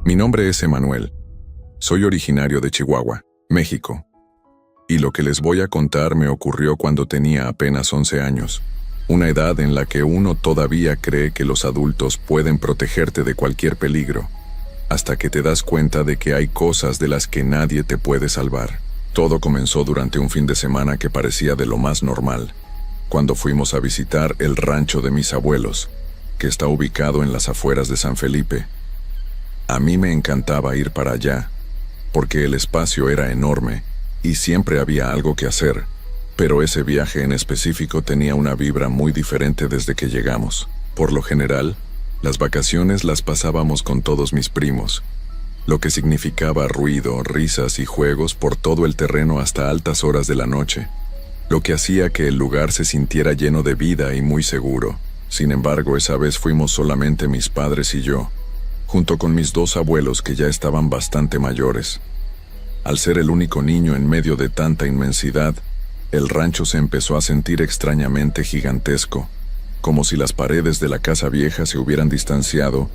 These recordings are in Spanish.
Mi nombre es Emanuel. Soy originario de Chihuahua, México. Y lo que les voy a contar me ocurrió cuando tenía apenas 11 años, una edad en la que uno todavía cree que los adultos pueden protegerte de cualquier peligro, hasta que te das cuenta de que hay cosas de las que nadie te puede salvar. Todo comenzó durante un fin de semana que parecía de lo más normal, cuando fuimos a visitar el rancho de mis abuelos, que está ubicado en las afueras de San Felipe. A mí me encantaba ir para allá, porque el espacio era enorme y siempre había algo que hacer, pero ese viaje en específico tenía una vibra muy diferente desde que llegamos. Por lo general, las vacaciones las pasábamos con todos mis primos, lo que significaba ruido, risas y juegos por todo el terreno hasta altas horas de la noche, lo que hacía que el lugar se sintiera lleno de vida y muy seguro. Sin embargo, esa vez fuimos solamente mis padres y yo, junto con mis dos abuelos que ya estaban bastante mayores. Al ser el único niño en medio de tanta inmensidad, el rancho se empezó a sentir extrañamente gigantesco, como si las paredes de la casa vieja se hubieran distanciado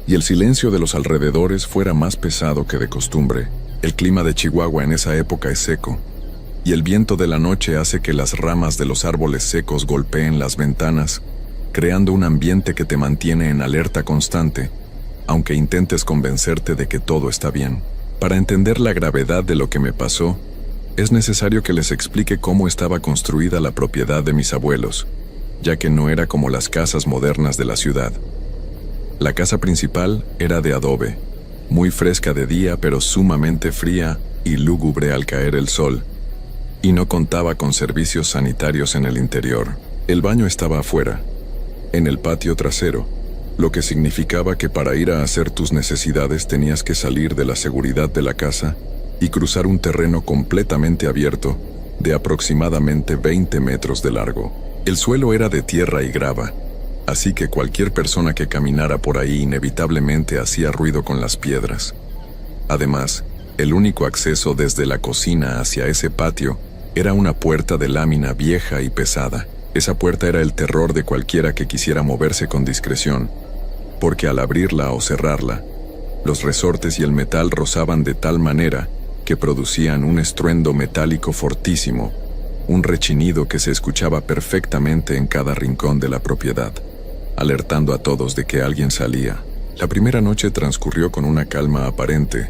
y el silencio de los alrededores fuera más pesado que de costumbre. El clima de Chihuahua en esa época es seco, y el viento de la noche hace que las ramas de los árboles secos golpeen las ventanas, creando un ambiente que te mantiene en alerta constante, aunque intentes convencerte de que todo está bien. Para entender la gravedad de lo que me pasó, es necesario que les explique cómo estaba construida la propiedad de mis abuelos, ya que no era como las casas modernas de la ciudad. La casa principal era de adobe, muy fresca de día pero sumamente fría y lúgubre al caer el sol, y no contaba con servicios sanitarios en el interior. El baño estaba afuera, en el patio trasero, lo que significaba que para ir a hacer tus necesidades tenías que salir de la seguridad de la casa y cruzar un terreno completamente abierto de aproximadamente 20 metros de largo. El suelo era de tierra y grava, así que cualquier persona que caminara por ahí inevitablemente hacía ruido con las piedras. Además, el único acceso desde la cocina hacia ese patio era una puerta de lámina vieja y pesada. Esa puerta era el terror de cualquiera que quisiera moverse con discreción, porque al abrirla o cerrarla, los resortes y el metal rozaban de tal manera que producían un estruendo metálico fortísimo, un rechinido que se escuchaba perfectamente en cada rincón de la propiedad, alertando a todos de que alguien salía. La primera noche transcurrió con una calma aparente,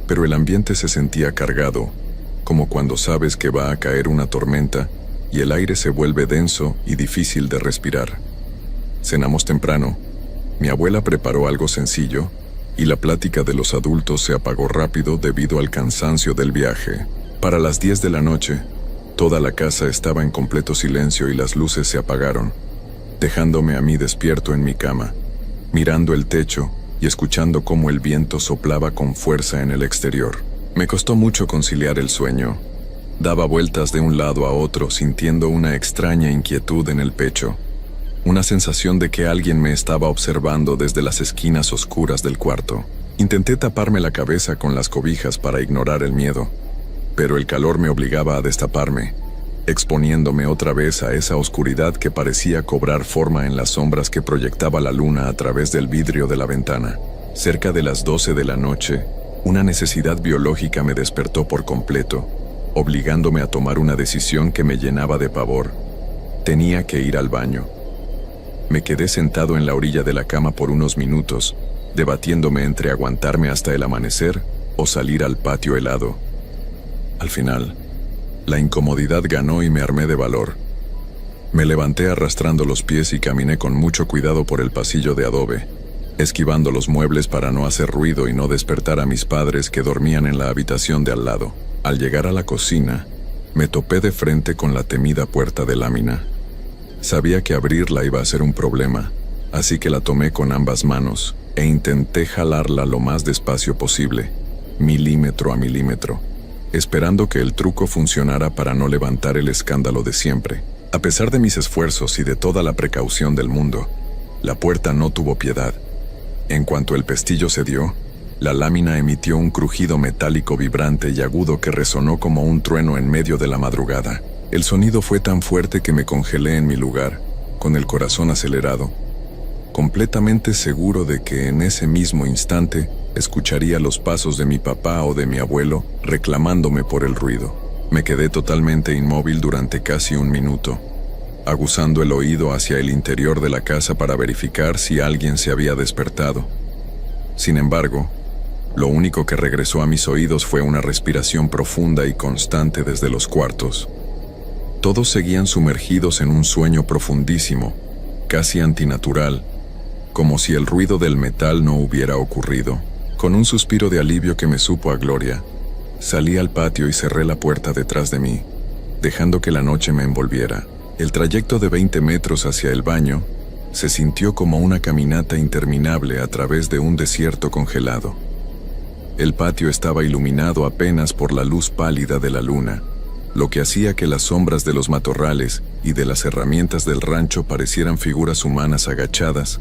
pero el ambiente se sentía cargado, como cuando sabes que va a caer una tormenta y el aire se vuelve denso y difícil de respirar. Cenamos temprano, mi abuela preparó algo sencillo, y la plática de los adultos se apagó rápido debido al cansancio del viaje. Para las 10 de la noche, toda la casa estaba en completo silencio y las luces se apagaron, dejándome a mí despierto en mi cama, mirando el techo y escuchando cómo el viento soplaba con fuerza en el exterior. Me costó mucho conciliar el sueño. Daba vueltas de un lado a otro sintiendo una extraña inquietud en el pecho, una sensación de que alguien me estaba observando desde las esquinas oscuras del cuarto. Intenté taparme la cabeza con las cobijas para ignorar el miedo, pero el calor me obligaba a destaparme, exponiéndome otra vez a esa oscuridad que parecía cobrar forma en las sombras que proyectaba la luna a través del vidrio de la ventana. Cerca de las 12 de la noche, una necesidad biológica me despertó por completo, obligándome a tomar una decisión que me llenaba de pavor. Tenía que ir al baño. Me quedé sentado en la orilla de la cama por unos minutos, debatiéndome entre aguantarme hasta el amanecer o salir al patio helado. Al final, la incomodidad ganó y me armé de valor. Me levanté arrastrando los pies y caminé con mucho cuidado por el pasillo de adobe, esquivando los muebles para no hacer ruido y no despertar a mis padres que dormían en la habitación de al lado. Al llegar a la cocina, me topé de frente con la temida puerta de lámina. Sabía que abrirla iba a ser un problema, así que la tomé con ambas manos e intenté jalarla lo más despacio posible, milímetro a milímetro, esperando que el truco funcionara para no levantar el escándalo de siempre. A pesar de mis esfuerzos y de toda la precaución del mundo, la puerta no tuvo piedad. En cuanto el pestillo cedió, la lámina emitió un crujido metálico vibrante y agudo que resonó como un trueno en medio de la madrugada. El sonido fue tan fuerte que me congelé en mi lugar, con el corazón acelerado, completamente seguro de que en ese mismo instante escucharía los pasos de mi papá o de mi abuelo reclamándome por el ruido. Me quedé totalmente inmóvil durante casi un minuto, aguzando el oído hacia el interior de la casa para verificar si alguien se había despertado. Sin embargo, lo único que regresó a mis oídos fue una respiración profunda y constante desde los cuartos. Todos seguían sumergidos en un sueño profundísimo, casi antinatural, como si el ruido del metal no hubiera ocurrido. Con un suspiro de alivio que me supo a gloria, salí al patio y cerré la puerta detrás de mí, dejando que la noche me envolviera. El trayecto de 20 metros hacia el baño se sintió como una caminata interminable a través de un desierto congelado. El patio estaba iluminado apenas por la luz pálida de la luna, lo que hacía que las sombras de los matorrales y de las herramientas del rancho parecieran figuras humanas agachadas,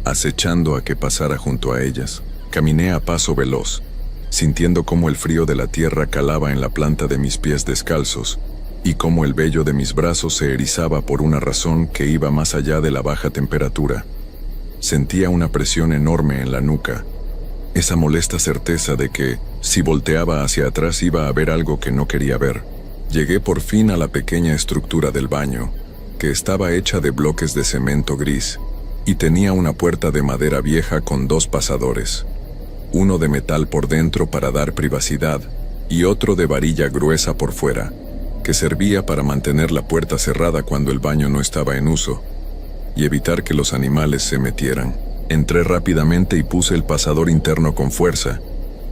acechando a que pasara junto a ellas. Caminé a paso veloz, sintiendo cómo el frío de la tierra calaba en la planta de mis pies descalzos, y cómo el vello de mis brazos se erizaba por una razón que iba más allá de la baja temperatura. Sentía una presión enorme en la nuca, esa molesta certeza de que, si volteaba hacia atrás, iba a ver algo que no quería ver. Llegué por fin a la pequeña estructura del baño, que estaba hecha de bloques de cemento gris, y tenía una puerta de madera vieja con 2 pasadores, uno de metal por dentro para dar privacidad, y otro de varilla gruesa por fuera, que servía para mantener la puerta cerrada cuando el baño no estaba en uso, y evitar que los animales se metieran. Entré rápidamente y puse el pasador interno con fuerza,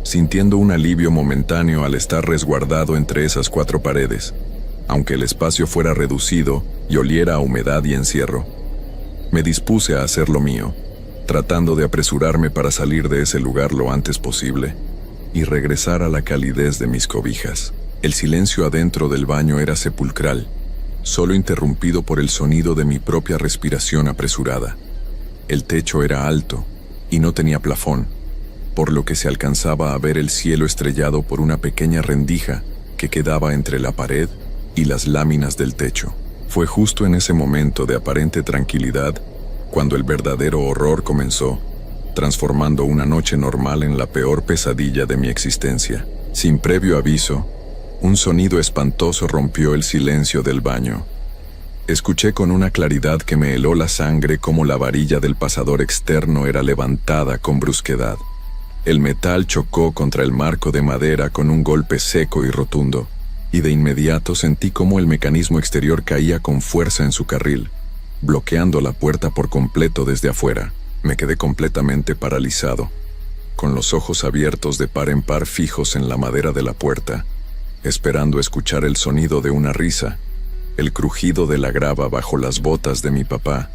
sintiendo un alivio momentáneo al estar resguardado entre esas 4 paredes, aunque el espacio fuera reducido y oliera a humedad y encierro. Me dispuse a hacer lo mío, tratando de apresurarme para salir de ese lugar lo antes posible y regresar a la calidez de mis cobijas. El silencio adentro del baño era sepulcral, solo interrumpido por el sonido de mi propia respiración apresurada. El techo era alto y no tenía plafón, por lo que se alcanzaba a ver el cielo estrellado por una pequeña rendija que quedaba entre la pared y las láminas del techo. Fue justo en ese momento de aparente tranquilidad cuando el verdadero horror comenzó, transformando una noche normal en la peor pesadilla de mi existencia. Sin previo aviso, un sonido espantoso rompió el silencio del baño. Escuché con una claridad que me heló la sangre cómo la varilla del pasador externo era levantada con brusquedad. El metal chocó contra el marco de madera con un golpe seco y rotundo, y de inmediato sentí cómo el mecanismo exterior caía con fuerza en su carril, bloqueando la puerta por completo desde afuera. Me quedé completamente paralizado, con los ojos abiertos de par en par fijos en la madera de la puerta, esperando escuchar el sonido de una risa, el crujido de la grava bajo las botas de mi papá,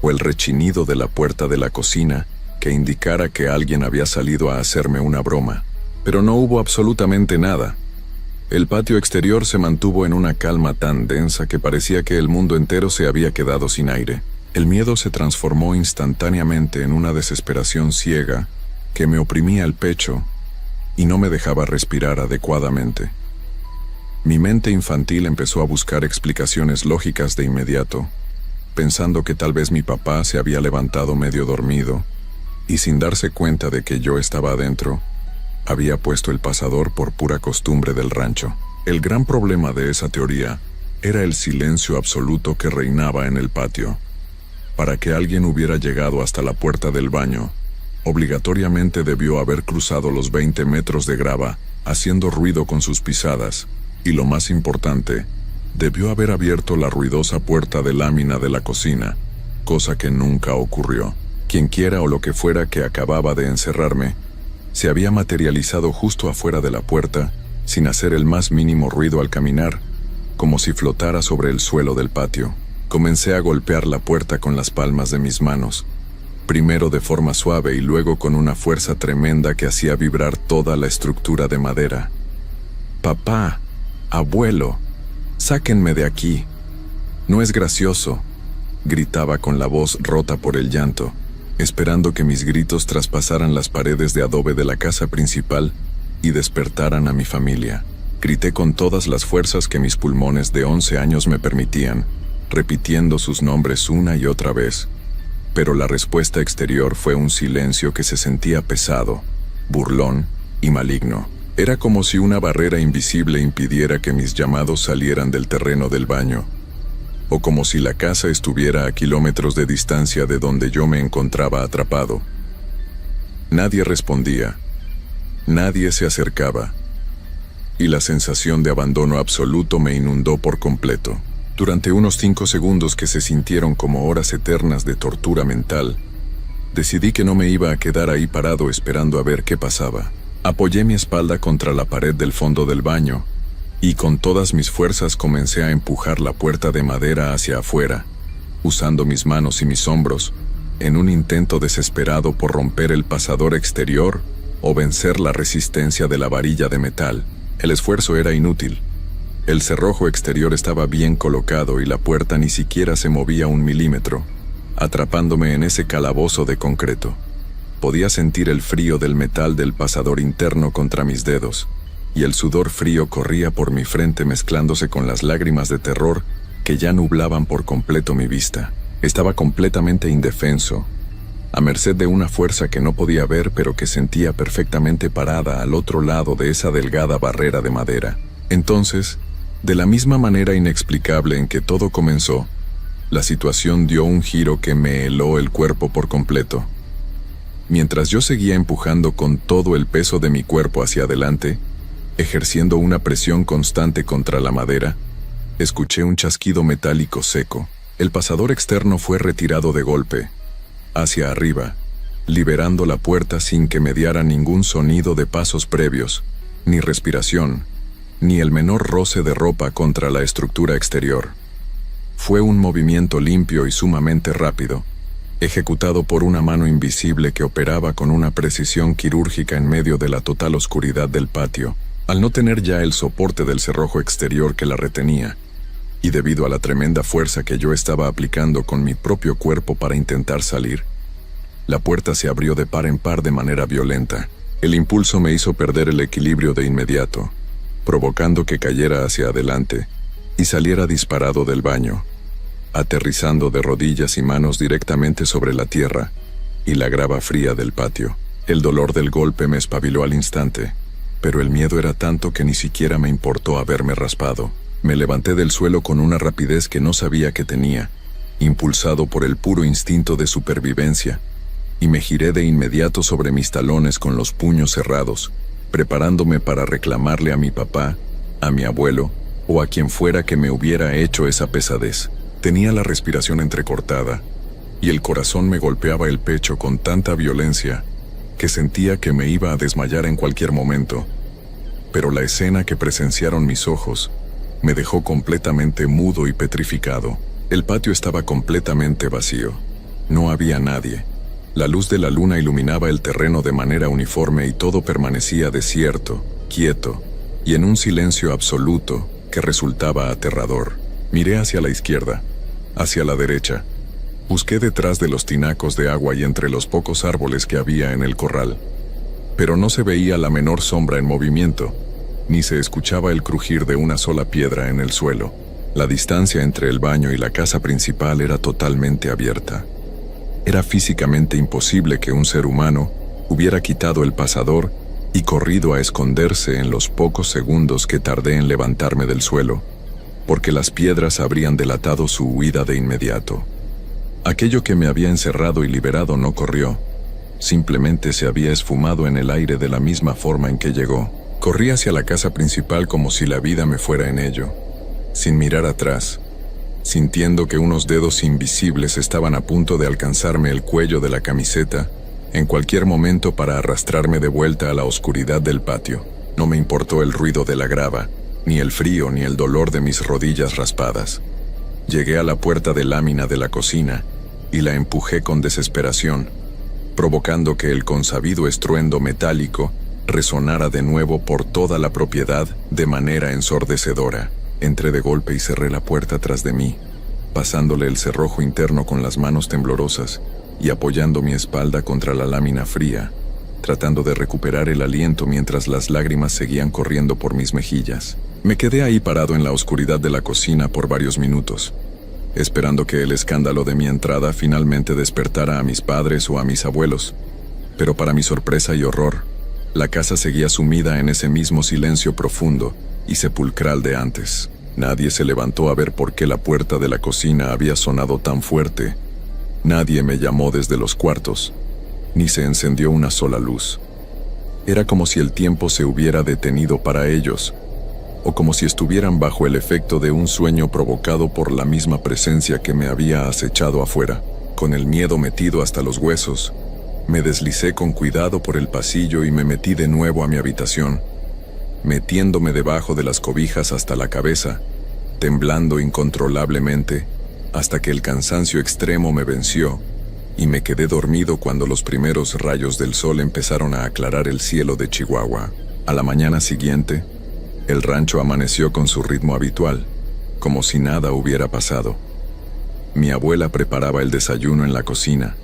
o el rechinido de la puerta de la cocina que indicara que alguien había salido a hacerme una broma. Pero no hubo absolutamente nada. El patio exterior se mantuvo en una calma tan densa que parecía que el mundo entero se había quedado sin aire. El miedo se transformó instantáneamente en una desesperación ciega que me oprimía el pecho y no me dejaba respirar adecuadamente. Mi mente infantil empezó a buscar explicaciones lógicas de inmediato, pensando que tal vez mi papá se había levantado medio dormido y, sin darse cuenta de que yo estaba adentro, había puesto el pasador por pura costumbre del rancho. El gran problema de esa teoría era el silencio absoluto que reinaba en el patio. Para que alguien hubiera llegado hasta la puerta del baño, obligatoriamente debió haber cruzado los 20 metros de grava, haciendo ruido con sus pisadas, y lo más importante, debió haber abierto la ruidosa puerta de lámina de la cocina, cosa que nunca ocurrió. Quienquiera o lo que fuera que acababa de encerrarme, se había materializado justo afuera de la puerta, sin hacer el más mínimo ruido al caminar, como si flotara sobre el suelo del patio. Comencé a golpear la puerta con las palmas de mis manos, primero de forma suave y luego con una fuerza tremenda que hacía vibrar toda la estructura de madera. «Papá, abuelo, sáquenme de aquí. No es gracioso», gritaba con la voz rota por el llanto, esperando que mis gritos traspasaran las paredes de adobe de la casa principal y despertaran a mi familia. Grité con todas las fuerzas que mis pulmones de 11 años me permitían, repitiendo sus nombres una y otra vez, pero la respuesta exterior fue un silencio que se sentía pesado, burlón y maligno. Era como si una barrera invisible impidiera que mis llamados salieran del terreno del baño, o como si la casa estuviera a kilómetros de distancia de donde yo me encontraba atrapado. Nadie respondía, nadie se acercaba, y la sensación de abandono absoluto me inundó por completo. Durante unos 5 segundos que se sintieron como horas eternas de tortura mental, decidí que no me iba a quedar ahí parado esperando a ver qué pasaba. Apoyé mi espalda contra la pared del fondo del baño, y con todas mis fuerzas comencé a empujar la puerta de madera hacia afuera, usando mis manos y mis hombros, en un intento desesperado por romper el pasador exterior o vencer la resistencia de la varilla de metal. El esfuerzo era inútil. El cerrojo exterior estaba bien colocado y la puerta ni siquiera se movía 1 milímetro, atrapándome en ese calabozo de concreto. Podía sentir el frío del metal del pasador interno contra mis dedos, y el sudor frío corría por mi frente mezclándose con las lágrimas de terror que ya nublaban por completo mi vista. Estaba completamente indefenso, a merced de una fuerza que no podía ver pero que sentía perfectamente parada al otro lado de esa delgada barrera de madera. Entonces, de la misma manera inexplicable en que todo comenzó, la situación dio un giro que me heló el cuerpo por completo. Mientras yo seguía empujando con todo el peso de mi cuerpo hacia adelante, ejerciendo una presión constante contra la madera, escuché un chasquido metálico seco. El pasador externo fue retirado de golpe, hacia arriba, liberando la puerta sin que mediara ningún sonido de pasos previos, ni respiración, ni el menor roce de ropa contra la estructura exterior. Fue un movimiento limpio y sumamente rápido, ejecutado por una mano invisible que operaba con una precisión quirúrgica en medio de la total oscuridad del patio. Al no tener ya el soporte del cerrojo exterior que la retenía, y debido a la tremenda fuerza que yo estaba aplicando con mi propio cuerpo para intentar salir, la puerta se abrió de par en par de manera violenta. El impulso me hizo perder el equilibrio de inmediato, provocando que cayera hacia adelante y saliera disparado del baño, aterrizando de rodillas y manos directamente sobre la tierra y la grava fría del patio. El dolor del golpe me espabiló al instante, pero el miedo era tanto que ni siquiera me importó haberme raspado. Me levanté del suelo con una rapidez que no sabía que tenía, impulsado por el puro instinto de supervivencia, y me giré de inmediato sobre mis talones con los puños cerrados, preparándome para reclamarle a mi papá, a mi abuelo, o a quien fuera que me hubiera hecho esa pesadez. Tenía la respiración entrecortada, y el corazón me golpeaba el pecho con tanta violencia que sentía que me iba a desmayar en cualquier momento. Pero la escena que presenciaron mis ojos me dejó completamente mudo y petrificado. El patio estaba completamente vacío. No había nadie. La luz de la luna iluminaba el terreno de manera uniforme y todo permanecía desierto, quieto, y en un silencio absoluto que resultaba aterrador. Miré hacia la izquierda, hacia la derecha. Busqué detrás de los tinacos de agua y entre los pocos árboles que había en el corral. Pero no se veía la menor sombra en movimiento, ni se escuchaba el crujir de una sola piedra en el suelo. La distancia entre el baño y la casa principal era totalmente abierta. Era físicamente imposible que un ser humano hubiera quitado el pasador y corrido a esconderse en los pocos segundos que tardé en levantarme del suelo, porque las piedras habrían delatado su huida de inmediato. Aquello que me había encerrado y liberado no corrió, simplemente se había esfumado en el aire de la misma forma en que llegó. Corrí hacia la casa principal como si la vida me fuera en ello, sin mirar atrás, sintiendo que unos dedos invisibles estaban a punto de alcanzarme el cuello de la camiseta en cualquier momento para arrastrarme de vuelta a la oscuridad del patio. No me importó el ruido de la grava, ni el frío ni el dolor de mis rodillas raspadas. Llegué a la puerta de lámina de la cocina y la empujé con desesperación, provocando que el consabido estruendo metálico resonara de nuevo por toda la propiedad de manera ensordecedora. Entré de golpe y cerré la puerta tras de mí, pasándole el cerrojo interno con las manos temblorosas y apoyando mi espalda contra la lámina fría, tratando de recuperar el aliento mientras las lágrimas seguían corriendo por mis mejillas. Me quedé ahí parado en la oscuridad de la cocina por varios minutos, esperando que el escándalo de mi entrada finalmente despertara a mis padres o a mis abuelos, pero para mi sorpresa y horror, La casa seguía sumida en ese mismo silencio profundo y sepulcral de antes. Nadie se levantó a ver por qué la puerta de la cocina había sonado tan fuerte. Nadie me llamó desde los cuartos, ni se encendió una sola luz. Era como si el tiempo se hubiera detenido para ellos, o como si estuvieran bajo el efecto de un sueño provocado por la misma presencia que me había acechado afuera. Con el miedo metido hasta los huesos, me deslicé con cuidado por el pasillo y me metí de nuevo a mi habitación, metiéndome debajo de las cobijas hasta la cabeza, temblando incontrolablemente, hasta que el cansancio extremo me venció y me quedé dormido cuando los primeros rayos del sol empezaron a aclarar el cielo de Chihuahua. A la mañana siguiente, el rancho amaneció con su ritmo habitual, como si nada hubiera pasado. Mi abuela preparaba el desayuno en la cocina,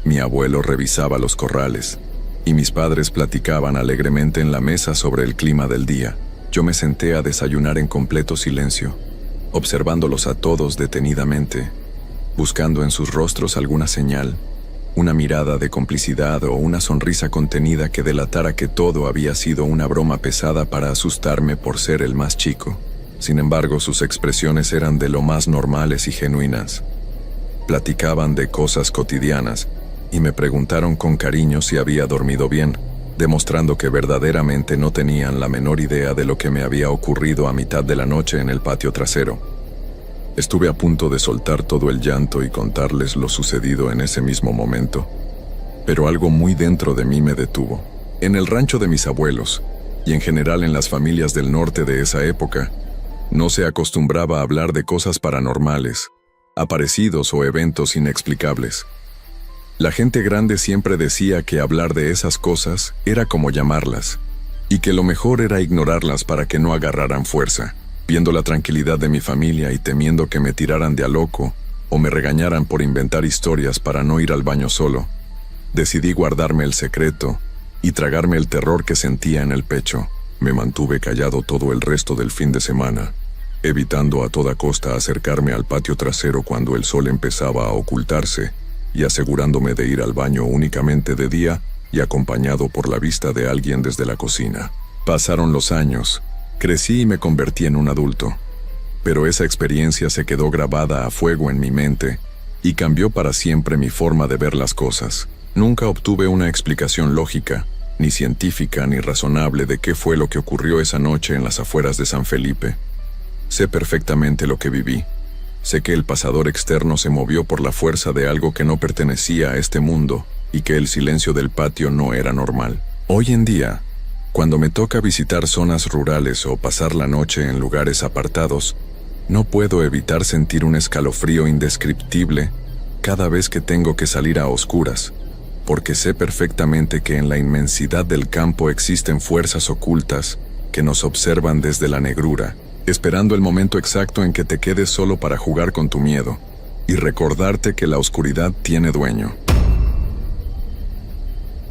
mi abuelo revisaba los corrales, y mis padres platicaban alegremente en la mesa sobre el clima del día. Yo me senté a desayunar en completo silencio, observándolos a todos detenidamente, buscando en sus rostros alguna señal, una mirada de complicidad o una sonrisa contenida que delatara que todo había sido una broma pesada para asustarme por ser el más chico. Sin embargo, sus expresiones eran de lo más normales y genuinas. Platicaban de cosas cotidianas y me preguntaron con cariño si había dormido bien, demostrando que verdaderamente no tenían la menor idea de lo que me había ocurrido a mitad de la noche en el patio trasero. Estuve a punto de soltar todo el llanto y contarles lo sucedido en ese mismo momento, pero algo muy dentro de mí me detuvo. En el rancho de mis abuelos, y en general en las familias del norte de esa época, no se acostumbraba a hablar de cosas paranormales, aparecidos o eventos inexplicables. La gente grande siempre decía que hablar de esas cosas era como llamarlas, y que lo mejor era ignorarlas para que no agarraran fuerza. Viendo la tranquilidad de mi familia y temiendo que me tiraran de a loco o me regañaran por inventar historias para no ir al baño solo, decidí guardarme el secreto y tragarme el terror que sentía en el pecho. Me mantuve callado todo el resto del fin de semana, evitando a toda costa acercarme al patio trasero cuando el sol empezaba a ocultarse y asegurándome de ir al baño únicamente de día y acompañado por la vista de alguien desde la cocina. Pasaron los años. Crecí y me convertí en un adulto, pero esa experiencia se quedó grabada a fuego en mi mente y cambió para siempre mi forma de ver las cosas. Nunca obtuve una explicación lógica, ni científica ni razonable de qué fue lo que ocurrió esa noche en las afueras de San Felipe. Sé perfectamente lo que viví. Sé que el pasador externo se movió por la fuerza de algo que no pertenecía a este mundo y que el silencio del patio no era normal. Hoy en día, cuando me toca visitar zonas rurales o pasar la noche en lugares apartados, no puedo evitar sentir un escalofrío indescriptible cada vez que tengo que salir a oscuras, porque sé perfectamente que en la inmensidad del campo existen fuerzas ocultas que nos observan desde la negrura, esperando el momento exacto en que te quedes solo para jugar con tu miedo y recordarte que la oscuridad tiene dueño.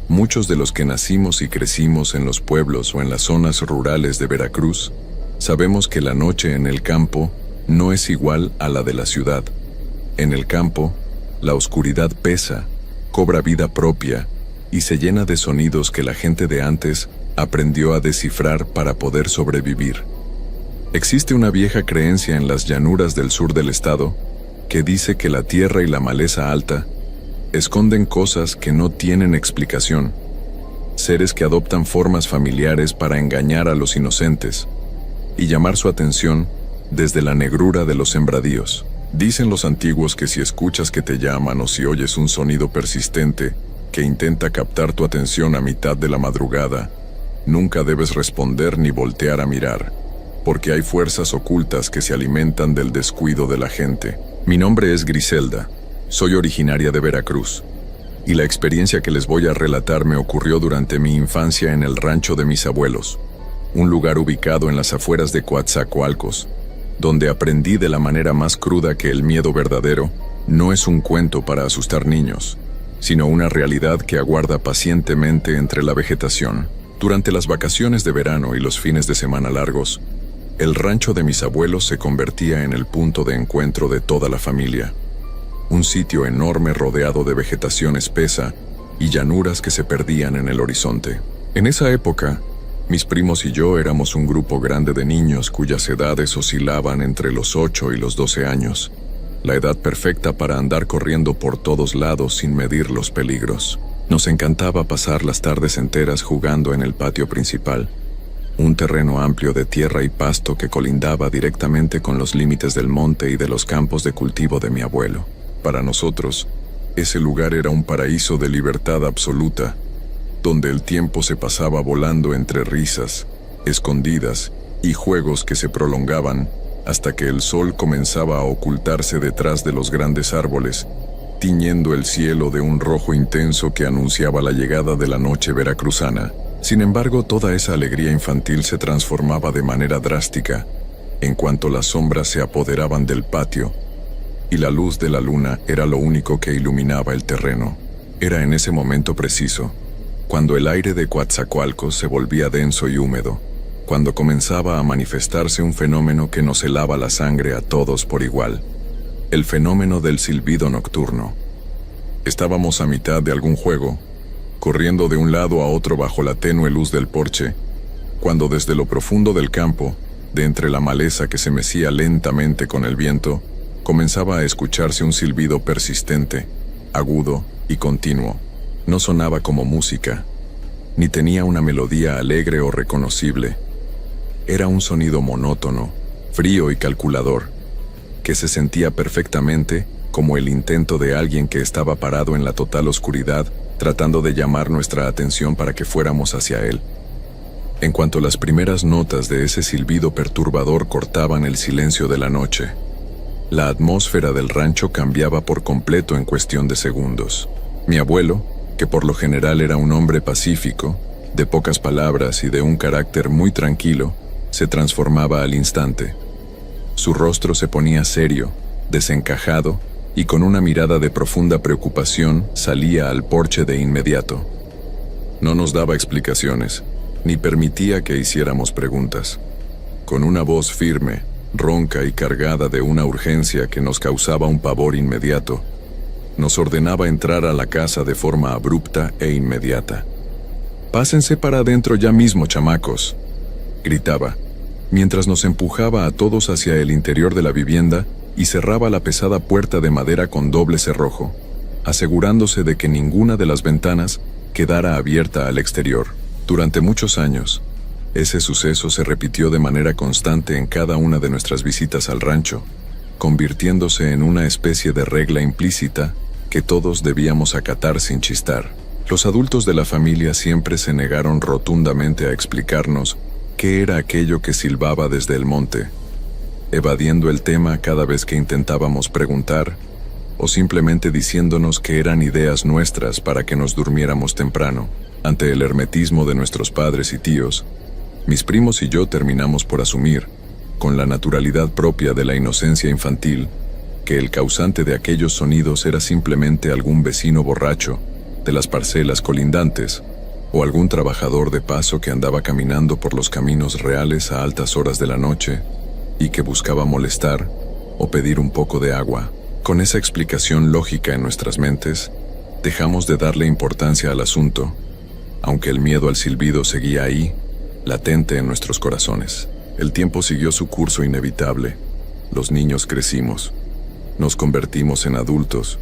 Muchos de los que nacimos y crecimos en los pueblos o en las zonas rurales de Veracruz, sabemos que la noche en el campo no es igual a la de la ciudad. En el campo, la oscuridad pesa, cobra vida propia y se llena de sonidos que la gente de antes aprendió a descifrar para poder sobrevivir. Existe una vieja creencia en las llanuras del sur del estado que dice que la tierra y la maleza alta esconden cosas que no tienen explicación, seres que adoptan formas familiares para engañar a los inocentes y llamar su atención desde la negrura de los sembradíos. Dicen los antiguos que si escuchas que te llaman o si oyes un sonido persistente que intenta captar tu atención a mitad de la madrugada, nunca debes responder ni voltear a mirar, porque hay fuerzas ocultas que se alimentan del descuido de la gente. Mi nombre es Griselda. Soy originaria de Veracruz, y la experiencia que les voy a relatar me ocurrió durante mi infancia en el rancho de mis abuelos, un lugar ubicado en las afueras de Coatzacoalcos, donde aprendí de la manera más cruda que el miedo verdadero no es un cuento para asustar niños, sino una realidad que aguarda pacientemente entre la vegetación. Durante las vacaciones de verano y los fines de semana largos, el rancho de mis abuelos se convertía en el punto de encuentro de toda la familia. Un sitio enorme rodeado de vegetación espesa y llanuras que se perdían en el horizonte. En esa época, mis primos y yo éramos un grupo grande de niños cuyas edades oscilaban entre los 8 y los 12 años, la edad perfecta para andar corriendo por todos lados sin medir los peligros. Nos encantaba pasar las tardes enteras jugando en el patio principal, un terreno amplio de tierra y pasto que colindaba directamente con los límites del monte y de los campos de cultivo de mi abuelo. Para nosotros, ese lugar era un paraíso de libertad absoluta, donde el tiempo se pasaba volando entre risas, escondidas y juegos que se prolongaban hasta que el sol comenzaba a ocultarse detrás de los grandes árboles, tiñendo el cielo de un rojo intenso que anunciaba la llegada de la noche veracruzana. Sin embargo, toda esa alegría infantil se transformaba de manera drástica en cuanto las sombras se apoderaban del patio y la luz de la luna era lo único que iluminaba el terreno. Era en ese momento preciso, cuando el aire de Coatzacoalcos se volvía denso y húmedo, cuando comenzaba a manifestarse un fenómeno que nos helaba la sangre a todos por igual, el fenómeno del silbido nocturno. Estábamos a mitad de algún juego, corriendo de un lado a otro bajo la tenue luz del porche, cuando desde lo profundo del campo, de entre la maleza que se mecía lentamente con el viento, comenzaba a escucharse un silbido persistente, agudo y continuo. No sonaba como música, ni tenía una melodía alegre o reconocible. Era un sonido monótono, frío y calculador, que se sentía perfectamente como el intento de alguien que estaba parado en la total oscuridad tratando de llamar nuestra atención para que fuéramos hacia él. En cuanto las primeras notas de ese silbido perturbador cortaban el silencio de la noche, la atmósfera del rancho cambiaba por completo en cuestión de segundos. Mi abuelo, que por lo general era un hombre pacífico, de pocas palabras y de un carácter muy tranquilo, se transformaba al instante. Su rostro se ponía serio, desencajado, y con una mirada de profunda preocupación salía al porche de inmediato. No nos daba explicaciones, ni permitía que hiciéramos preguntas. Con una voz firme, ronca y cargada de una urgencia que nos causaba un pavor inmediato, nos ordenaba entrar a la casa de forma abrupta e inmediata. «Pásense para adentro ya mismo, chamacos», gritaba, mientras nos empujaba a todos hacia el interior de la vivienda y cerraba la pesada puerta de madera con doble cerrojo, asegurándose de que ninguna de las ventanas quedara abierta al exterior. Durante muchos años, ese suceso se repitió de manera constante en cada una de nuestras visitas al rancho, convirtiéndose en una especie de regla implícita que todos debíamos acatar sin chistar. Los adultos de la familia siempre se negaron rotundamente a explicarnos qué era aquello que silbaba desde el monte, evadiendo el tema cada vez que intentábamos preguntar, o simplemente diciéndonos que eran ideas nuestras para que nos durmiéramos temprano. Ante el hermetismo de nuestros padres y tíos, mis primos y yo terminamos por asumir, con la naturalidad propia de la inocencia infantil, que el causante de aquellos sonidos era simplemente algún vecino borracho de las parcelas colindantes, o algún trabajador de paso que andaba caminando por los caminos reales a altas horas de la noche y que buscaba molestar o pedir un poco de agua. Con esa explicación lógica en nuestras mentes, dejamos de darle importancia al asunto, aunque el miedo al silbido seguía ahí, latente en nuestros corazones. El tiempo siguió su curso inevitable. Los niños crecimos, nos convertimos en adultos,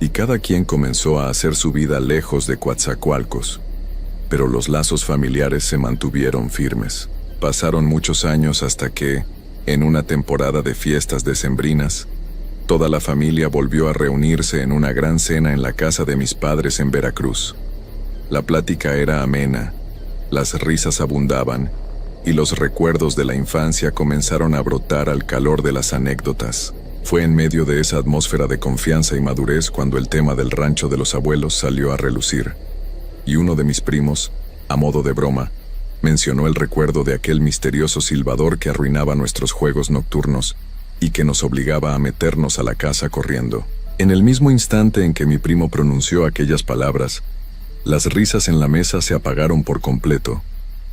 y cada quien comenzó a hacer su vida lejos de Coatzacoalcos. Pero los lazos familiares se mantuvieron firmes. Pasaron muchos años hasta que, en una temporada de fiestas decembrinas, toda la familia volvió a reunirse en una gran cena en la casa de mis padres en Veracruz. La plática era amena, las risas abundaban, y los recuerdos de la infancia comenzaron a brotar al calor de las anécdotas. Fue en medio de esa atmósfera de confianza y madurez cuando el tema del rancho de los abuelos salió a relucir, y uno de mis primos, a modo de broma, mencionó el recuerdo de aquel misterioso silbador que arruinaba nuestros juegos nocturnos y que nos obligaba a meternos a la casa corriendo. En el mismo instante en que mi primo pronunció aquellas palabras, las risas en la mesa se apagaron por completo,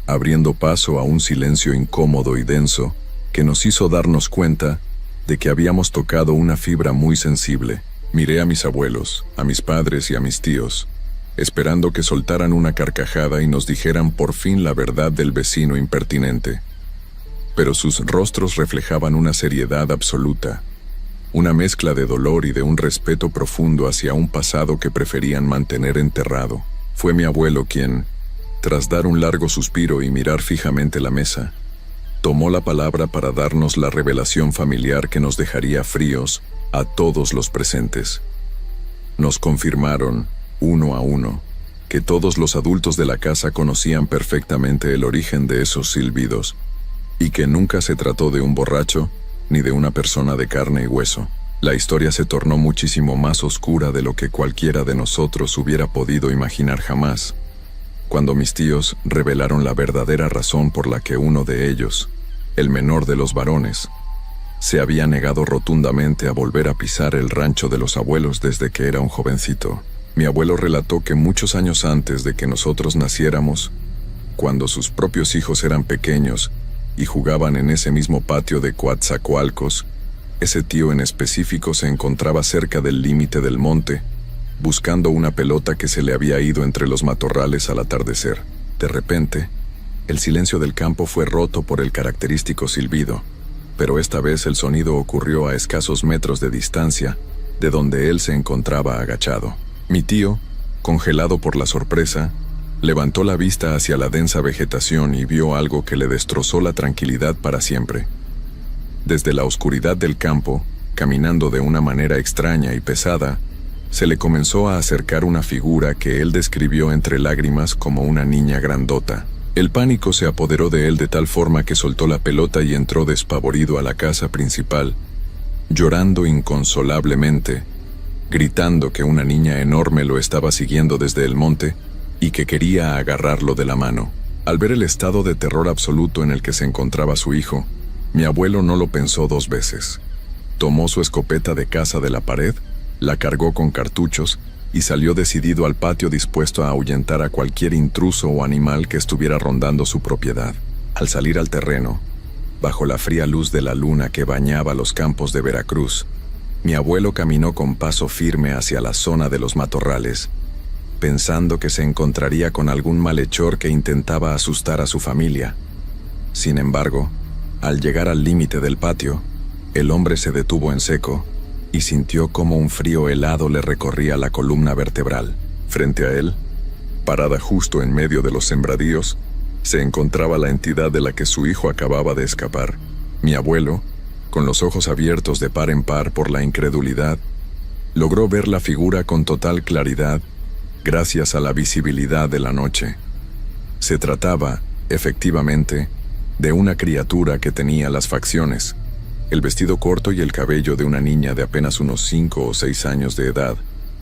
abriendo paso a un silencio incómodo y denso que nos hizo darnos cuenta de que habíamos tocado una fibra muy sensible. Miré a mis abuelos, a mis padres y a mis tíos, esperando que soltaran una carcajada y nos dijeran por fin la verdad del vecino impertinente. Pero sus rostros reflejaban una seriedad absoluta, una mezcla de dolor y de un respeto profundo hacia un pasado que preferían mantener enterrado. Fue mi abuelo quien, tras dar un largo suspiro y mirar fijamente la mesa, tomó la palabra para darnos la revelación familiar que nos dejaría fríos a todos los presentes. Nos confirmaron, uno a uno, que todos los adultos de la casa conocían perfectamente el origen de esos silbidos, y que nunca se trató de un borracho ni de una persona de carne y hueso. La historia se tornó muchísimo más oscura de lo que cualquiera de nosotros hubiera podido imaginar jamás, cuando mis tíos revelaron la verdadera razón por la que uno de ellos, el menor de los varones, se había negado rotundamente a volver a pisar el rancho de los abuelos desde que era un jovencito. Mi abuelo relató que muchos años antes de que nosotros naciéramos, cuando sus propios hijos eran pequeños y jugaban en ese mismo patio de Coatzacoalcos, ese tío en específico se encontraba cerca del límite del monte, buscando una pelota que se le había ido entre los matorrales al atardecer. De repente, el silencio del campo fue roto por el característico silbido, pero esta vez el sonido ocurrió a escasos metros de distancia de donde él se encontraba agachado. Mi tío, congelado por la sorpresa, levantó la vista hacia la densa vegetación y vio algo que le destrozó la tranquilidad para siempre. Desde la oscuridad del campo, caminando de una manera extraña y pesada, se le comenzó a acercar una figura que él describió entre lágrimas como una niña grandota. El pánico se apoderó de él de tal forma que soltó la pelota y entró despavorido a la casa principal, llorando inconsolablemente, gritando que una niña enorme lo estaba siguiendo desde el monte y que quería agarrarlo de la mano. Al ver el estado de terror absoluto en el que se encontraba su hijo, mi abuelo no lo pensó dos veces. Tomó su escopeta de caza de la pared, la cargó con cartuchos y salió decidido al patio dispuesto a ahuyentar a cualquier intruso o animal que estuviera rondando su propiedad. Al salir al terreno, bajo la fría luz de la luna que bañaba los campos de Veracruz, mi abuelo caminó con paso firme hacia la zona de los matorrales, pensando que se encontraría con algún malhechor que intentaba asustar a su familia. Sin embargo, al llegar al límite del patio, el hombre se detuvo en seco y sintió como un frío helado le recorría la columna vertebral. Frente a él, parada justo en medio de los sembradíos, se encontraba la entidad de la que su hijo acababa de escapar. Mi abuelo, con los ojos abiertos de par en par por la incredulidad, logró ver la figura con total claridad gracias a la visibilidad de la noche. Se trataba, efectivamente, de una criatura que tenía las facciones, el vestido corto y el cabello de una niña de apenas unos 5 o 6 años de edad,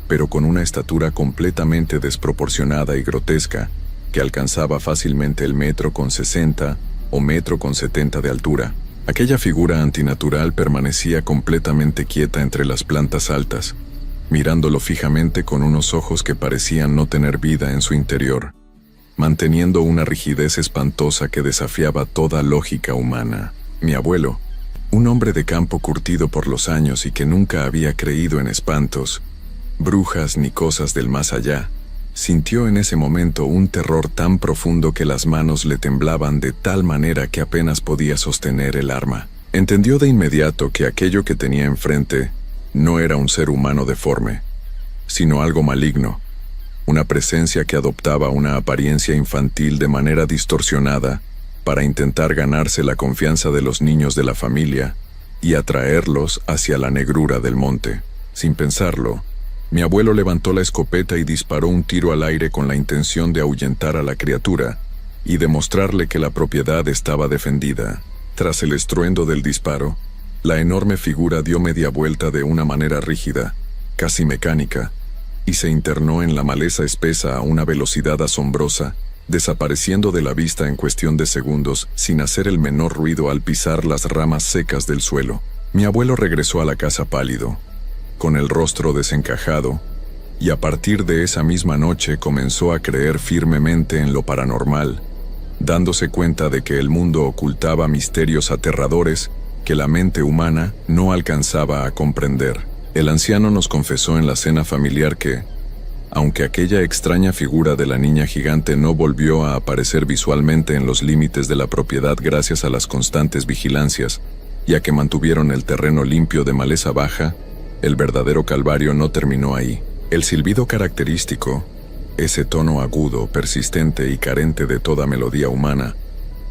pero con una estatura completamente desproporcionada y grotesca que alcanzaba fácilmente el 1,60 m o 1,70 m de altura. Aquella figura antinatural permanecía completamente quieta entre las plantas altas, mirándolo fijamente con unos ojos que parecían no tener vida en su interior, manteniendo una rigidez espantosa que desafiaba toda lógica humana. Mi abuelo, un hombre de campo curtido por los años y que nunca había creído en espantos, brujas ni cosas del más allá, sintió en ese momento un terror tan profundo que las manos le temblaban de tal manera que apenas podía sostener el arma. Entendió de inmediato que aquello que tenía enfrente no era un ser humano deforme, sino algo maligno, una presencia que adoptaba una apariencia infantil de manera distorsionada para intentar ganarse la confianza de los niños de la familia y atraerlos hacia la negrura del monte. Sin pensarlo, mi abuelo levantó la escopeta y disparó un tiro al aire con la intención de ahuyentar a la criatura y demostrarle que la propiedad estaba defendida. Tras el estruendo del disparo, la enorme figura dio media vuelta de una manera rígida, casi mecánica, y se internó en la maleza espesa a una velocidad asombrosa, desapareciendo de la vista en cuestión de segundos sin hacer el menor ruido al pisar las ramas secas del suelo. Mi abuelo regresó a la casa pálido, con el rostro desencajado, y a partir de esa misma noche comenzó a creer firmemente en lo paranormal, dándose cuenta de que el mundo ocultaba misterios aterradores que la mente humana no alcanzaba a comprender. El anciano nos confesó en la cena familiar que, Aunque aquella extraña figura de la niña gigante no volvió a aparecer visualmente en los límites de la propiedad gracias a las constantes vigilancias, ya que mantuvieron el terreno limpio de maleza baja, el verdadero calvario no terminó ahí. El silbido característico, ese tono agudo, persistente y carente de toda melodía humana,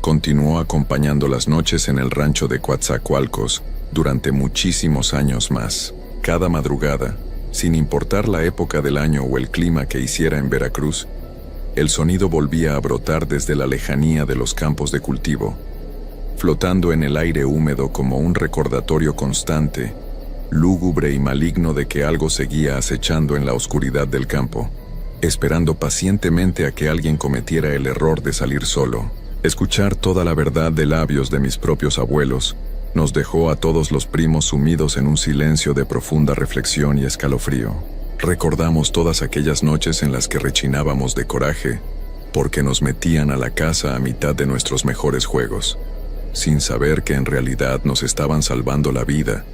continuó acompañando las noches en el rancho de Coatzacoalcos durante muchísimos años más. Cada madrugada, sin importar la época del año o el clima que hiciera en Veracruz, el sonido volvía a brotar desde la lejanía de los campos de cultivo, flotando en el aire húmedo como un recordatorio constante, lúgubre y maligno de que algo seguía acechando en la oscuridad del campo, esperando pacientemente a que alguien cometiera el error de salir solo. Escuchar toda la verdad de labios de mis propios abuelos nos dejó a todos los primos sumidos en un silencio de profunda reflexión y escalofrío. Recordamos todas aquellas noches en las que rechinábamos de coraje porque nos metían a la casa a mitad de nuestros mejores juegos, sin saber que en realidad nos estaban salvando la vida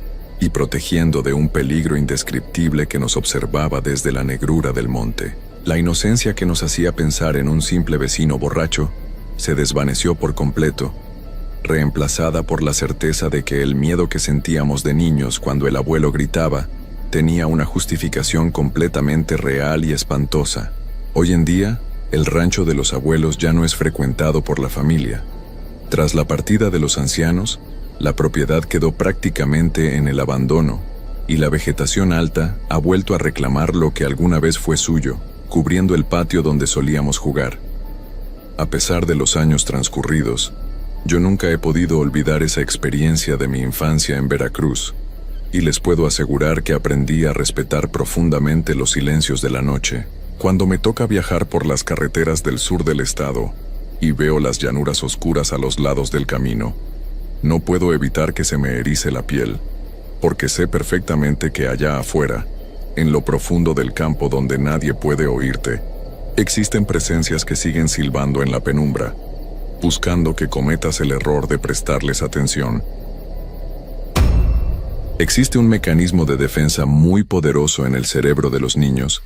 y protegiendo de un peligro indescriptible que nos observaba desde la negrura del monte. La inocencia que nos hacía pensar en un simple vecino borracho se desvaneció por completo, reemplazada por la certeza de que el miedo que sentíamos de niños cuando el abuelo gritaba tenía una justificación completamente real y espantosa. Hoy en día, el rancho de los abuelos ya no es frecuentado por la familia. Tras la partida de los ancianos, la propiedad quedó prácticamente en el abandono, y la vegetación alta ha vuelto a reclamar lo que alguna vez fue suyo, cubriendo el patio donde solíamos jugar. A pesar de los años transcurridos, yo nunca he podido olvidar esa experiencia de mi infancia en Veracruz, y les puedo asegurar que aprendí a respetar profundamente los silencios de la noche. Cuando me toca viajar por las carreteras del sur del estado y veo las llanuras oscuras a los lados del camino, no puedo evitar que se me erice la piel, porque sé perfectamente que allá afuera, en lo profundo del campo donde nadie puede oírte, existen presencias que siguen silbando en la penumbra, buscando que cometas el error de prestarles atención. Existe un mecanismo de defensa muy poderoso en el cerebro de los niños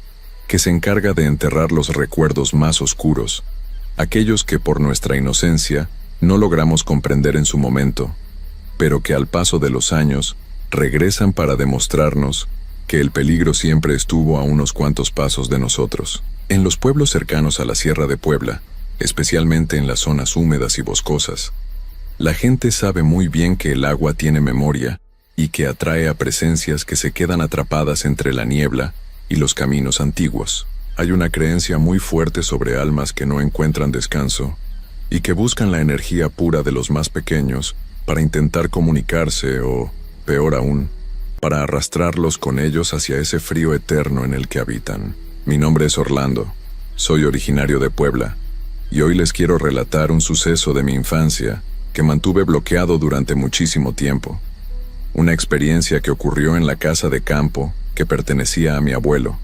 que se encarga de enterrar los recuerdos más oscuros, aquellos que por nuestra inocencia no logramos comprender en su momento, pero que al paso de los años regresan para demostrarnos que el peligro siempre estuvo a unos cuantos pasos de nosotros. En los pueblos cercanos a la Sierra de Puebla, especialmente en las zonas húmedas y boscosas, la gente sabe muy bien que el agua tiene memoria y que atrae a presencias que se quedan atrapadas entre la niebla y los caminos antiguos. Hay una creencia muy fuerte sobre almas que no encuentran descanso y que buscan la energía pura de los más pequeños para intentar comunicarse o, peor aún, para arrastrarlos con ellos hacia ese frío eterno en el que habitan. Mi nombre es Orlando, soy originario de Puebla, y hoy les quiero relatar un suceso de mi infancia que mantuve bloqueado durante muchísimo tiempo. Una experiencia que ocurrió en la casa de campo que pertenecía a mi abuelo,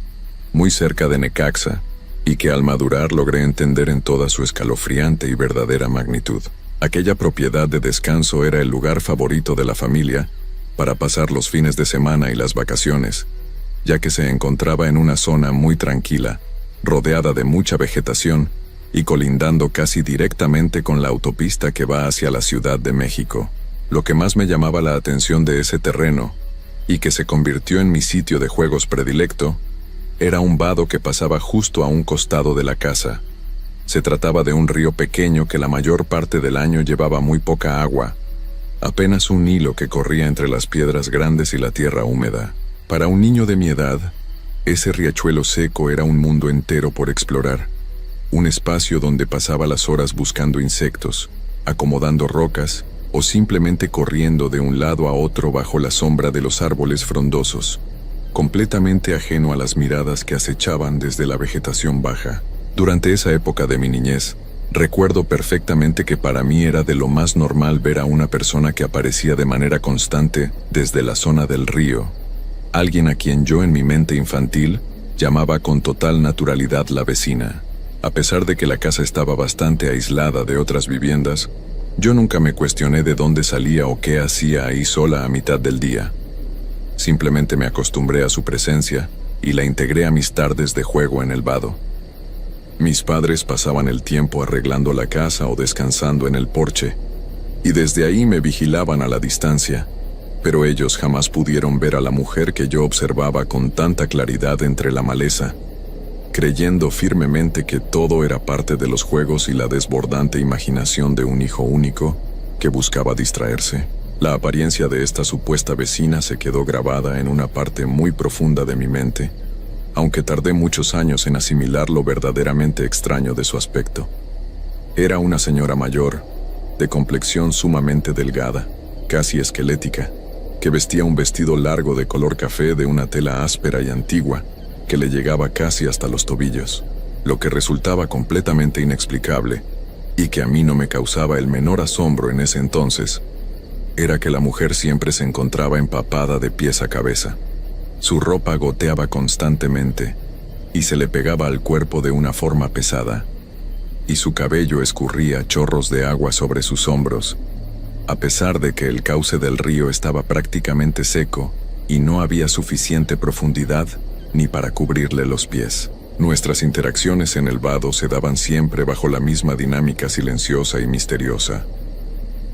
muy cerca de Necaxa, y que al madurar logré entender en toda su escalofriante y verdadera magnitud. Aquella propiedad de descanso era el lugar favorito de la familia para pasar los fines de semana y las vacaciones, ya que se encontraba en una zona muy tranquila, rodeada de mucha vegetación y colindando casi directamente con la autopista que va hacia la Ciudad de México. Lo que más me llamaba la atención de ese terreno, y que se convirtió en mi sitio de juegos predilecto, era un vado que pasaba justo a un costado de la casa. Se trataba de un río pequeño que la mayor parte del año llevaba muy poca agua, apenas un hilo que corría entre las piedras grandes y la tierra húmeda. Para un niño de mi edad, ese riachuelo seco era un mundo entero por explorar, un espacio donde pasaba las horas buscando insectos, acomodando rocas o simplemente corriendo de un lado a otro bajo la sombra de los árboles frondosos, completamente ajeno a las miradas que acechaban desde la vegetación baja. Durante esa época de mi niñez, recuerdo perfectamente que para mí era de lo más normal ver a una persona que aparecía de manera constante desde la zona del río, alguien a quien yo en mi mente infantil llamaba con total naturalidad la vecina. A pesar de que la casa estaba bastante aislada de otras viviendas, yo nunca me cuestioné de dónde salía o qué hacía ahí sola a mitad del día. Simplemente me acostumbré a su presencia y la integré a mis tardes de juego en el vado. Mis padres pasaban el tiempo arreglando la casa o descansando en el porche, y desde ahí me vigilaban a la distancia, pero ellos jamás pudieron ver a la mujer que yo observaba con tanta claridad entre la maleza, creyendo firmemente que todo era parte de los juegos y la desbordante imaginación de un hijo único que buscaba distraerse. La apariencia de esta supuesta vecina se quedó grabada en una parte muy profunda de mi mente, aunque tardé muchos años en asimilar lo verdaderamente extraño de su aspecto. Era una señora mayor, de complexión sumamente delgada, casi esquelética, que vestía un vestido largo de color café de una tela áspera y antigua, que le llegaba casi hasta los tobillos, lo que resultaba completamente inexplicable, y que a mí no me causaba el menor asombro en ese entonces, era que la mujer siempre se encontraba empapada de pies a cabeza. Su ropa goteaba constantemente, y se le pegaba al cuerpo de una forma pesada, y su cabello escurría chorros de agua sobre sus hombros, a pesar de que el cauce del río estaba prácticamente seco y no había suficiente profundidad ni para cubrirle los pies. Nuestras interacciones en el vado se daban siempre bajo la misma dinámica silenciosa y misteriosa.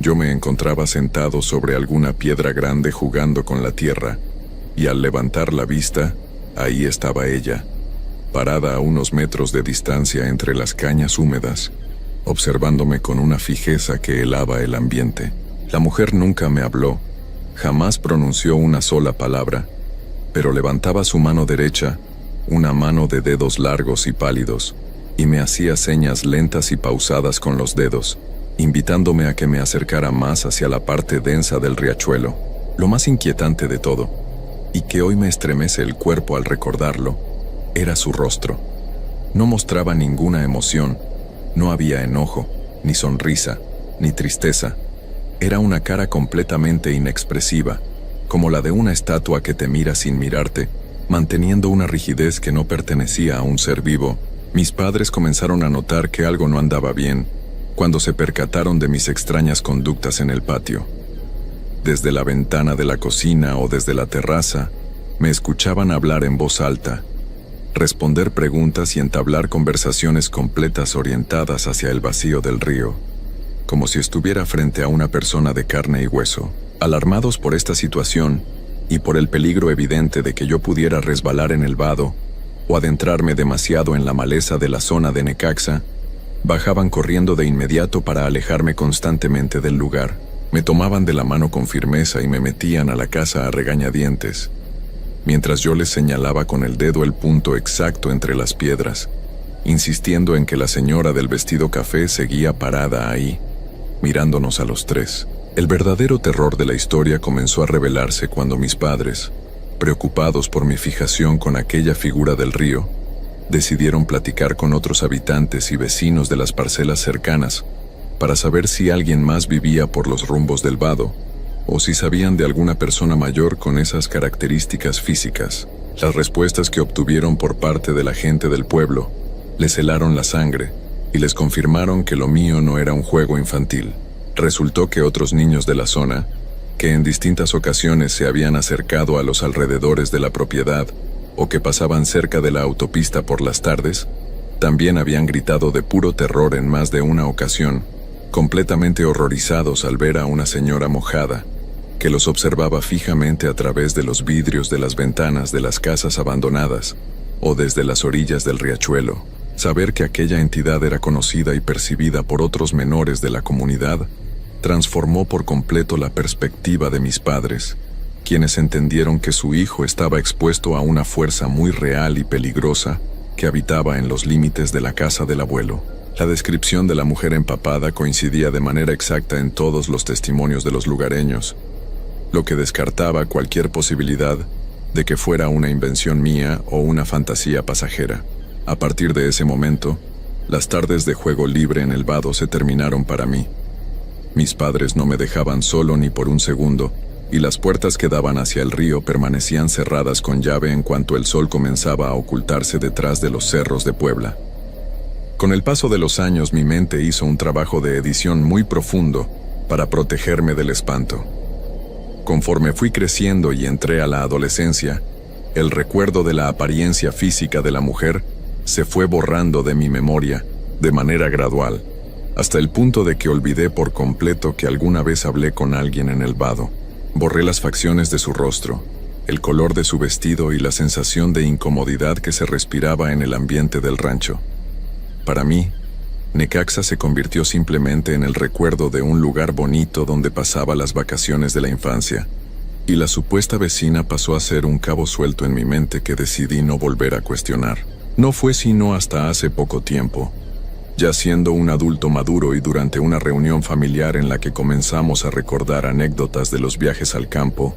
Yo me encontraba sentado sobre alguna piedra grande jugando con la tierra, y al levantar la vista, ahí estaba ella, parada a unos metros de distancia entre las cañas húmedas, observándome con una fijeza que helaba el ambiente. La mujer nunca me habló, jamás pronunció una sola palabra, pero levantaba su mano derecha, una mano de dedos largos y pálidos, y me hacía señas lentas y pausadas con los dedos, invitándome a que me acercara más hacia la parte densa del riachuelo. Lo más inquietante de todo, y que hoy me estremece el cuerpo al recordarlo, era su rostro. No mostraba ninguna emoción, no había enojo, ni sonrisa, ni tristeza. Era una cara completamente inexpresiva, como la de una estatua que te mira sin mirarte, manteniendo una rigidez que no pertenecía a un ser vivo. Mis padres comenzaron a notar que algo no andaba bien, cuando se percataron de mis extrañas conductas en el patio. Desde la ventana de la cocina o desde la terraza, me escuchaban hablar en voz alta, responder preguntas y entablar conversaciones completas orientadas hacia el vacío del río, como si estuviera frente a una persona de carne y hueso. Alarmados por esta situación y por el peligro evidente de que yo pudiera resbalar en el vado o adentrarme demasiado en la maleza de la zona de Necaxa, bajaban corriendo de inmediato para alejarme constantemente del lugar. Me tomaban de la mano con firmeza y me metían a la casa a regañadientes, mientras yo les señalaba con el dedo el punto exacto entre las piedras, insistiendo en que la señora del vestido café seguía parada ahí, mirándonos a los tres. El verdadero terror de la historia comenzó a revelarse cuando mis padres, preocupados por mi fijación con aquella figura del río, decidieron platicar con otros habitantes y vecinos de las parcelas cercanas para saber si alguien más vivía por los rumbos del vado o si sabían de alguna persona mayor con esas características físicas. Las respuestas que obtuvieron por parte de la gente del pueblo les helaron la sangre y les confirmaron que lo mío no era un juego infantil. Resultó que otros niños de la zona, que en distintas ocasiones se habían acercado a los alrededores de la propiedad o que pasaban cerca de la autopista por las tardes, también habían gritado de puro terror en más de una ocasión, completamente horrorizados al ver a una señora mojada, que los observaba fijamente a través de los vidrios de las ventanas de las casas abandonadas o desde las orillas del riachuelo. Saber que aquella entidad era conocida y percibida por otros menores de la comunidad transformó por completo la perspectiva de mis padres, quienes entendieron que su hijo estaba expuesto a una fuerza muy real y peligrosa que habitaba en los límites de la casa del abuelo. La descripción de la mujer empapada coincidía de manera exacta en todos los testimonios de los lugareños, lo que descartaba cualquier posibilidad de que fuera una invención mía o una fantasía pasajera. A partir de ese momento, las tardes de juego libre en el vado se terminaron para mí. Mis padres no me dejaban solo ni por un segundo, y las puertas que daban hacia el río permanecían cerradas con llave en cuanto el sol comenzaba a ocultarse detrás de los cerros de Puebla. Con el paso de los años, mi mente hizo un trabajo de edición muy profundo para protegerme del espanto. Conforme fui creciendo y entré a la adolescencia, El recuerdo de la apariencia física de la mujer se fue borrando de mi memoria de manera gradual, hasta el punto de que olvidé por completo que alguna vez hablé con alguien en el vado. Borré las facciones de su rostro, el color de su vestido y la sensación de incomodidad que se respiraba en el ambiente del rancho. Para mí, Necaxa se convirtió simplemente en el recuerdo de un lugar bonito donde pasaba las vacaciones de la infancia, y la supuesta vecina pasó a ser un cabo suelto en mi mente que decidí no volver a cuestionar. No fue sino hasta hace poco tiempo, ya siendo un adulto maduro y durante una reunión familiar en la que comenzamos a recordar anécdotas de los viajes al campo,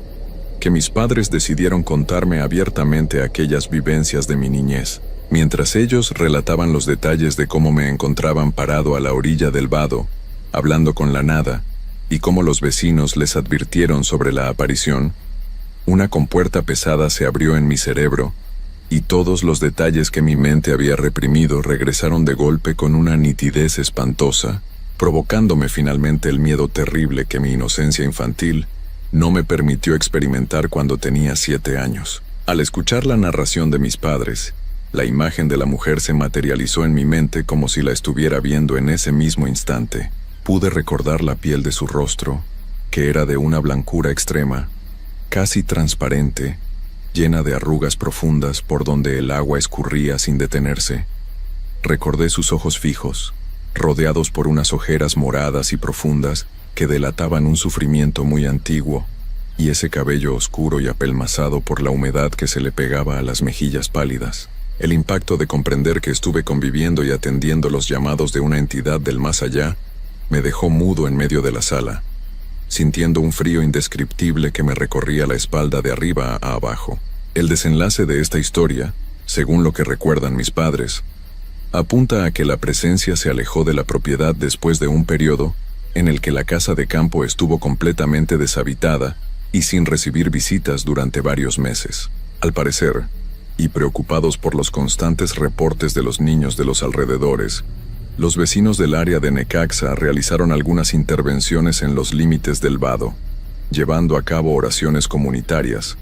que mis padres decidieron contarme abiertamente aquellas vivencias de mi niñez, mientras ellos relataban los detalles de cómo me encontraban parado a la orilla del vado, hablando con la nada, y cómo los vecinos les advirtieron sobre la aparición. Una compuerta pesada se abrió en mi cerebro, y todos los detalles que mi mente había reprimido regresaron de golpe con una nitidez espantosa, provocándome finalmente el miedo terrible que mi inocencia infantil no me permitió experimentar cuando tenía 7 años. Al escuchar la narración de mis padres, la imagen de la mujer se materializó en mi mente como si la estuviera viendo en ese mismo instante. Pude recordar la piel de su rostro, que era de una blancura extrema, casi transparente, llena de arrugas profundas por donde el agua escurría sin detenerse. Recordé sus ojos fijos, rodeados por unas ojeras moradas y profundas que delataban un sufrimiento muy antiguo, y ese cabello oscuro y apelmazado por la humedad que se le pegaba a las mejillas pálidas. El impacto de comprender que estuve conviviendo y atendiendo los llamados de una entidad del más allá me dejó mudo en medio de la sala, sintiendo un frío indescriptible que me recorría la espalda de arriba a abajo. El desenlace de esta historia, según lo que recuerdan mis padres, apunta a que la presencia se alejó de la propiedad después de un periodo en el que la casa de campo estuvo completamente deshabitada y sin recibir visitas durante varios meses. Al parecer, y preocupados por los constantes reportes de los niños de los alrededores, los vecinos del área de Necaxa realizaron algunas intervenciones en los límites del vado, llevando a cabo oraciones comunitarias,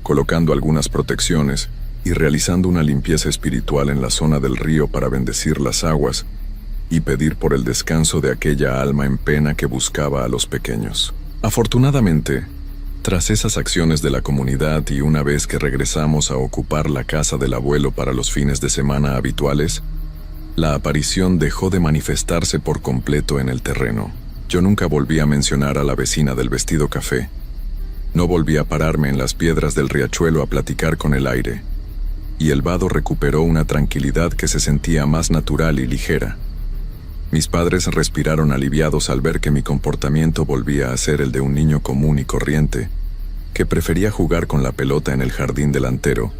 colocando algunas protecciones y realizando una limpieza espiritual en la zona del río para bendecir las aguas y pedir por el descanso de aquella alma en pena que buscaba a los pequeños. Afortunadamente, tras esas acciones de la comunidad y una vez que regresamos a ocupar la casa del abuelo para los fines de semana habituales, la aparición dejó de manifestarse por completo en el terreno. Yo nunca volví a mencionar a la vecina del vestido café. No volví a pararme en las piedras del riachuelo a platicar con el aire, y el vado recuperó una tranquilidad que se sentía más natural y ligera. Mis padres respiraron aliviados al ver que mi comportamiento volvía a ser el de un niño común y corriente, que prefería jugar con la pelota en el jardín delantero,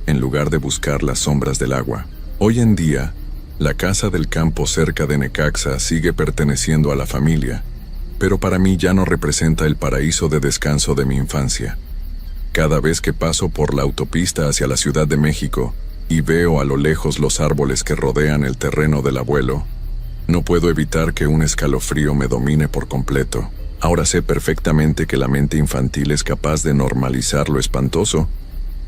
en lugar de buscar las sombras del agua. Hoy en día, la casa del campo cerca de Necaxa sigue perteneciendo a la familia, pero para mí ya no representa el paraíso de descanso de mi infancia. Cada vez que paso por la autopista hacia la Ciudad de México y veo a lo lejos los árboles que rodean el terreno del abuelo, no puedo evitar que un escalofrío me domine por completo. Ahora sé perfectamente que la mente infantil es capaz de normalizar lo espantoso,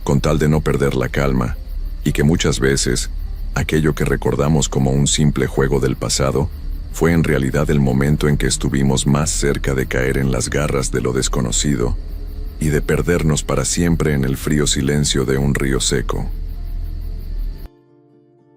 con tal de no perder la calma, y que muchas veces, aquello que recordamos como un simple juego del pasado, fue en realidad el momento en que estuvimos más cerca de caer en las garras de lo desconocido y de perdernos para siempre en el frío silencio de un río seco.